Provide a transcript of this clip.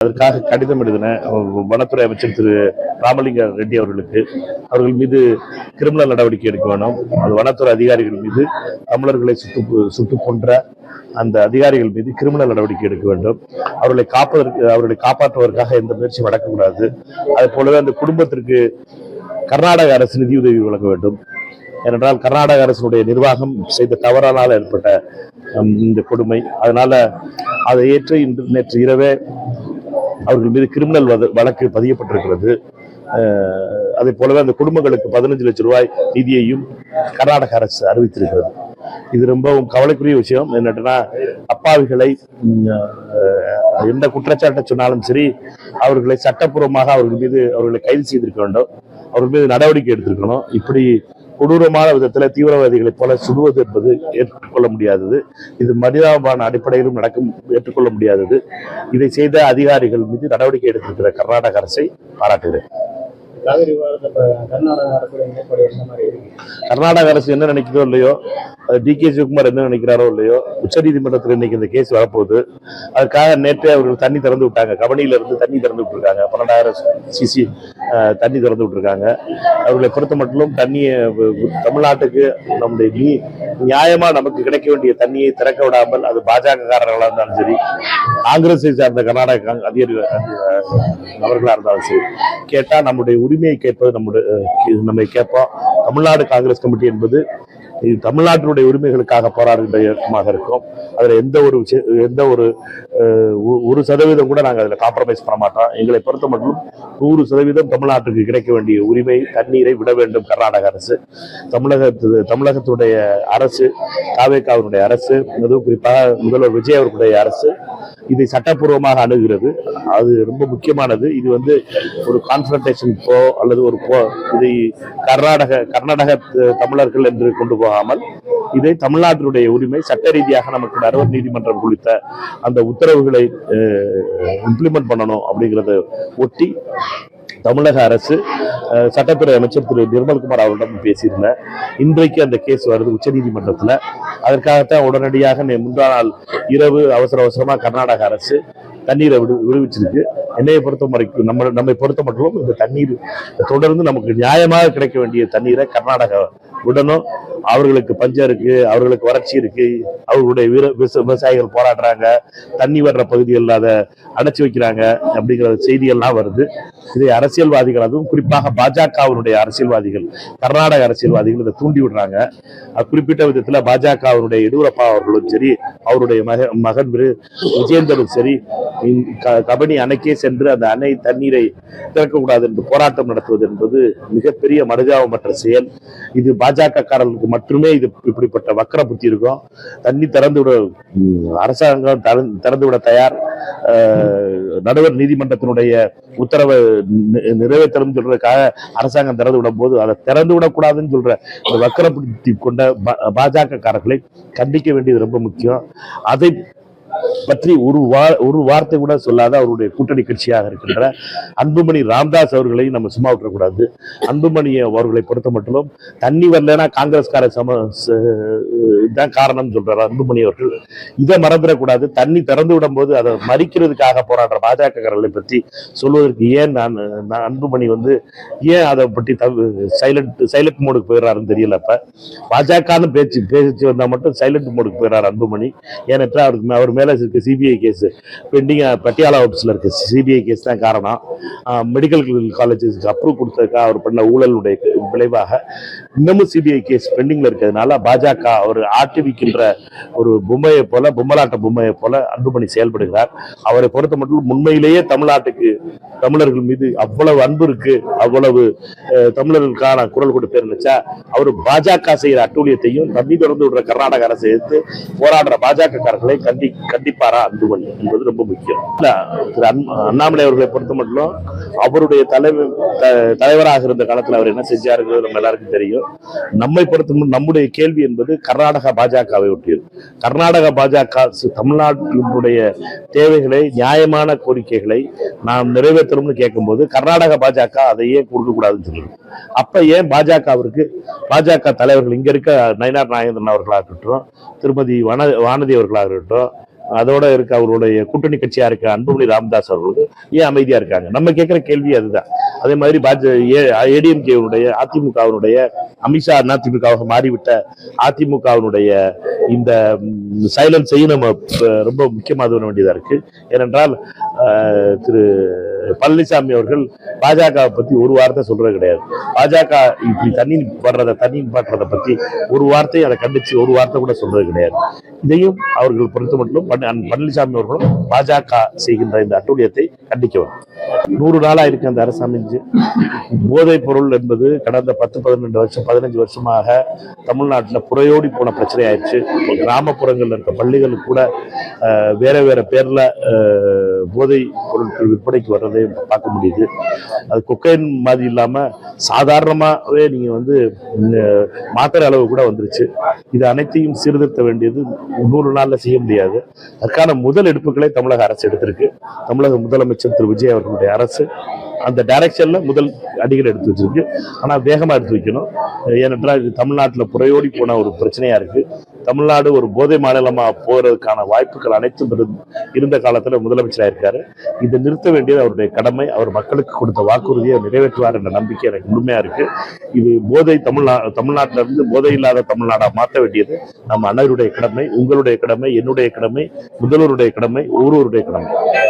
அதற்காக கடிதம் எழுதின வனத்துறை அமைச்சர் திரு ராமலிங்க ரெட்டி அவர்கள் மீது கிரிமினல் நடவடிக்கை எடுக்க வேணும். அது வனத்துறை அதிகாரிகள் மீது தமிழர்களை சுட்டு கொன்ற அந்த அதிகாரிகள் மீது கிரிமினல் நடவடிக்கை எடுக்க வேண்டும். அவர்களை காப்பாற்றுவதற்காக எந்த முயற்சியும் நடக்கக்கூடாது. அதே போலவே அந்த குடும்பத்திற்கு கர்நாடக அரசு நிதியுதவி வழங்க வேண்டும். ஏனென்றால் கர்நாடக அரசுடைய நிர்வாகம் செய்த தவறானால் ஏற்பட்ட இந்த கொடுமை. அதனால அதை ஏற்று நேற்று இரவே அவர்கள் மீது கிரிமினல் வழக்கு பதியப்பட்டிருக்கிறது. அதே போலவே அந்த குடும்பங்களுக்கு 15 லட்சம் ரூபாய் நிதியையும் கர்நாடக அரசு அறிவித்திருக்கிறது. இது ரொம்பவும் கவலைக்குரிய விஷயம். என்னன்னா, அப்பாவிகளை எந்த குற்றச்சாட்டை சொன்னாலும் சரி, அவர்களை சட்டப்பூர்வமாக அவர்களை கைது செய்திருக்க வேண்டும். அவர்கள் மீது நடவடிக்கை எடுத்திருக்கணும். இப்படி கொடூரமான விதத்துல தீவிரவாதிகளை போல சுடுவது என்பது ஏற்றுக்கொள்ள முடியாதது. இது மனிதாபான அடிப்படையிலும் ஏற்றுக்கொள்ள முடியாதது. இதை செய்த அதிகாரிகள் மீது நடவடிக்கை எடுத்திருக்கிற கர்நாடக அரசை பாராட்டுகிறேன். கர்நாடக அரசு என்ன நினைக்கிறதோ இல்லையோ, டி.கே. சிவகுமார் என்ன நினைக்கிறாரோ இல்லையோ, உச்சநீதிமன்றத்தில் இன்னைக்கு இந்த கேஸ் வரப்போகுது. அதுக்காக நேற்றே அவர்கள் தண்ணி திறந்து விட்டாங்க. கபனியில இருந்து தண்ணி திறந்து விட்டுருக்காங்க. 12,000 சிசி தண்ணி திறந்து விட்டுருக்காங்க. அவர்களை பொறுத்த மட்டும் தண்ணியை தமிழ்நாட்டுக்கு நம்முடைய நியாயமா நமக்கு கிடைக்க வேண்டிய தண்ணியை திறக்க விடாமல், அது பாஜக காரர்களாக இருந்தாலும் சரி, காங்கிரஸை சார்ந்த கர்நாடக அவர்களா இருந்தாலும் சரி, கேட்டா நம்முடைய உரிமையை கேட்பது நம்மை கேட்போம். தமிழ்நாடு காங்கிரஸ் கமிட்டி என்பது தமிழ்நாட்டினுடைய உரிமைகளுக்காக போராடுகின்ற இயக்கமாக இருக்கும். அதுல எந்த ஒரு சதவீதம் கூட நாங்கள் அதுல காம்ப்ரமைஸ் பண்ண மாட்டோம். எங்களை பொறுத்த மட்டும் 100% தமிழ்நாட்டுக்கு கிடைக்க வேண்டிய உரிமை தண்ணீரை விட வேண்டும் கர்நாடக அரசு. தமிழகத்துடைய அரசு, தாவேகாவினுடைய அரசு, அதுவும் குறிப்பாக முதல்வர் விஜய் அவர்களுடைய அரசு இதை சட்டப்பூர்வமாக அணுகிறது. அது ரொம்ப முக்கியமானது. இது ஒரு கான்ஃபரன்டேஷன் அல்லது இதை கர்நாடக தமிழர்கள் என்று கொண்டு போகாமல், இதை தமிழ்நாட்டினுடைய உரிமை சட்ட ரீதியாக நமக்கு நடுவர் நீதிமன்றம் குறித்த அந்த உத்தரவுகளை இம்ப்ளிமெண்ட் பண்ணணும் அப்படிங்கிறத ஒட்டி தமிழக அரசு சட்டத்துறை அமைச்சர் திரு நிர்மல்குமார் அவரிடம் பேசியிருந்தேன். இன்றைக்கு அந்த கேஸ் வருது உச்சநீதிமன்றத்தில். அதற்காகத்தான் உடனடியாக முந்தா நாள் இரவு அவசரமா கர்நாடக அரசு தண்ணீரை விடுவிச்சிருக்கு. என்னையை நம்மை பொறுத்த மட்டும் இந்த தண்ணீர் தொடர்ந்து நமக்கு நியாயமாக கிடைக்க வேண்டிய தண்ணீரை கர்நாடகா விடணும். அவர்களுக்கு பஞ்சம் இருக்கு, அவர்களுக்கு வறட்சி இருக்கு, அவர்களுடைய விவசாயிகள் போராடுறாங்க, தண்ணி வர்ற பகுதிகள் அதை அடைச்சி வைக்கிறாங்க அப்படிங்கிற செய்தியெல்லாம் வருது. இதை அரசியல்வாதிகள், அதுவும் குறிப்பாக பாஜகவினுடைய அரசியல்வாதிகள், கர்நாடக அரசியல்வாதிகள் இதை தூண்டி விடுறாங்க. குறிப்பிட்ட விதத்துல பாஜகவினுடைய எடியூரப்பா அவர்களும் சரி, அவருடைய மகன் விஜயேந்தரும் சரி, கபனி அணைக்கே சென்று அந்த அணை தண்ணீரை திறக்கக்கூடாது என்று போராட்டம் நடத்துவது என்பது மிகப்பெரிய மனிதாபமற்ற செயல். இது பாஜக காரர்களுக்கு மட்டுமே இது இப்படிப்பட்ட வக்கர புத்தி இருக்கும். தண்ணி அரசாங்கம் திறந்து விட தயார். நடுவர் நீதிமன்றத்தினுடைய உத்தரவை நிறைவேற்றணும் சொல்றதுக்காக அரசாங்கம் திறந்து விடும் போது அதை திறந்து விடக்கூடாதுன்னு சொல்ற வக்கர புத்தி கொண்ட பாஜக காரர்களை கண்டிக்க வேண்டியது ரொம்ப முக்கியம். அதை பற்றி ஒரு வார்த்தை கூட சொல்லாத அவருடைய கூட்டணி கட்சியாக இருக்கின்ற அன்புமணி ராமதாஸ் அவர்களை நம்ம சும்மா விட்டுறக்கூடாது. அன்புமணி அவர்களை பொறுத்த மட்டும் தண்ணி வரலன்னா காங்கிரஸ்கார தான் காரணம் சொல்றாரு அன்புமணி அவர்கள். இதை மறந்துடக்கூடாது. தண்ணி திறந்து விடும் போது அதை மறிக்கிறதுக்காக போராடுற பாஜகர்களை பற்றி சொல்வதற்கு ஏன் அன்புமணி ஏன் அதை பற்றி சைலண்ட் மோடுக்கு போயிடுறாருன்னு தெரியல. அப்ப பாஜக பேச்சு வந்தா மட்டும் சைலண்ட் மோடுக்கு போயிடுறாரு அன்புமணி. ஏனென்றால் அவர் மேல இருக்கு சிபிஐ கேஸ் பெண்டிங். பட்டியாலா ஆபீஸ்ல இருக்கு சிபிஐ கேஸ் தான் காரணம். மெடிக்கல் காலேஜஸ்க்கு அப்ரூவ் கொடுத்ததுக்காக அவர் பண்ண ஊழலுடைய விளைவாக இன்னமும் சிபிஐ கேஸ் பெண்டிங்ல இருக்கிறதுனால பாஜக அவர் ஆட்டிவிக்கின்ற ஒரு பொம்மலாட்ட பொம்மையை போல அன்புமணி செயல்படுகிறார். அவரை பொறுத்த மட்டும் உண்மையிலேயே தமிழர்கள் மீது அவ்வளவு அன்பு இருக்கு, அவ்வளவு தமிழர்களுக்கான குரல் கொடுப்பேர் நினைச்சா அவர் பாஜக செய்யற அட்டூழியத்தையும் தண்ணி திறந்து விடுற கர்நாடக அரசை எடுத்து போராடுற பாஜக காரர்களை கண்டிப்பாரா அன்புமணி என்பது ரொம்ப முக்கியம். திரு அண்ணாமலை அவர்களை பொறுத்த மட்டும் அவருடைய தலைவராக இருந்த காலத்தில் அவர் என்ன செஞ்சாருங்கிறது நம்ம எல்லாருக்கும் தெரியும். நம்மை பொறுத்த நம்முடைய கேள்வி என்பது கர்நாடக பாஜகவை ஒட்டியது. கர்நாடக பாஜக தமிழ்நாட்டினுடைய தேவைகளை, நியாயமான கோரிக்கைகளை நாம் நிறைவேற்றணும்னு கேட்கும் போது கர்நாடக பாஜக அதையே கொடுக்க கூடாதுன்னு சொல்லுது. அப்ப ஏன் பாஜக தலைவர்கள் இங்க இருக்க நயினார் நாகேந்திரன் அவர்களாக இருக்கட்டும், திருமதி வானதி அவர்களாக இருக்கட்டும், அதோட இருக்க அவருடைய கூட்டணி கட்சியா இருக்க அன்புமணி ராமதாஸ் அவர்களுக்கு ஏன் அமைதியா இருக்காங்க? நம்ம கேட்கிற கேள்வி அதுதான். அதே மாதிரி ஏடிஎம்கேவுடைய அதிமுகவினுடைய அமித்ஷா அதிமுகவாக மாறிவிட்ட அதிமுகவினுடைய இந்த சைலன்ஸையும் நம்ம ரொம்ப முக்கியமாக வேண்டியதா இருக்கு. ஏனென்றால் திரு பழனிசாமி அவர்கள் பாஜக பத்தி ஒரு வார்த்தை சொல்றது கிடையாது. பாஜக இப்படி தண்ணி பாட்டுறதை பத்தி ஒரு வார்த்தை அதை கண்டிச்சு ஒரு வார்த்தை கூட சொல்றது கிடையாது. இதையும் அவர்கள் பொறுத்த மட்டும் பழனிசாமி அவர்களும் பாஜக செய்கின்ற இந்த அட்டூழியத்தை கண்டிக்கணும். 100 நாளா இருக்கு அந்த அரசு அமைஞ்சு. போதைப் பொருள் என்பது கடந்த 10-12 வருஷம் 15 வருஷமாக தமிழ்நாட்டில் புறையோடி போன பிரச்சனை ஆயிடுச்சு. கிராமப்புறங்கள்ல இருக்க பள்ளிகளுக்கு கூட வேற வேற பேர்ல போதை பொருட்கள் விற்பனைக்கு வர்றதை பார்க்க முடியுது. அது கொக்கைன் மாதிரி இல்லாம சாதாரணமாவே நீங்க மாத்திரை அளவு கூட வந்துருச்சு. இது அனைத்தையும் சீர்திருத்த வேண்டியது 100 நாள்ல செய்ய முடியாது. அதற்கான முதல் எடுப்புகளை தமிழக அரசு எடுத்திருக்கு. தமிழக முதலமைச்சர் திரு விஜய் அவர்களுடைய அரசு அந்த டைரக்ஷன்ல முதல் அடிகள் எடுத்து வச்சிருக்கு. ஆனா வேகமா எடுத்து வைக்கணும். ஏனென்றால் இது தமிழ்நாட்டில் புறையோடி போன ஒரு பிரச்சனையா இருக்கு. தமிழ்நாடு ஒரு போதை மாநிலமா போறதுக்கான வாய்ப்புகள் அனைத்தும் இருந்த காலத்துல முதலமைச்சராக இருக்காரு. இதை நிறுத்த வேண்டியது அவருடைய கடமை. அவர் மக்களுக்கு கொடுத்த வாக்குறுதியை நிறைவேற்றுவார் என்ற நம்பிக்கை எனக்கு முழுமையா இருக்கு. இது தமிழ்நாட்டில இருந்து போதை இல்லாத தமிழ்நாடா மாற்ற வேண்டியது நம்ம அனைவருடைய கடமை, உங்களுடைய கடமை, என்னுடைய கடமை, முதல்வருடைய கடமை, ஒவ்வொருவருடைய கடமை.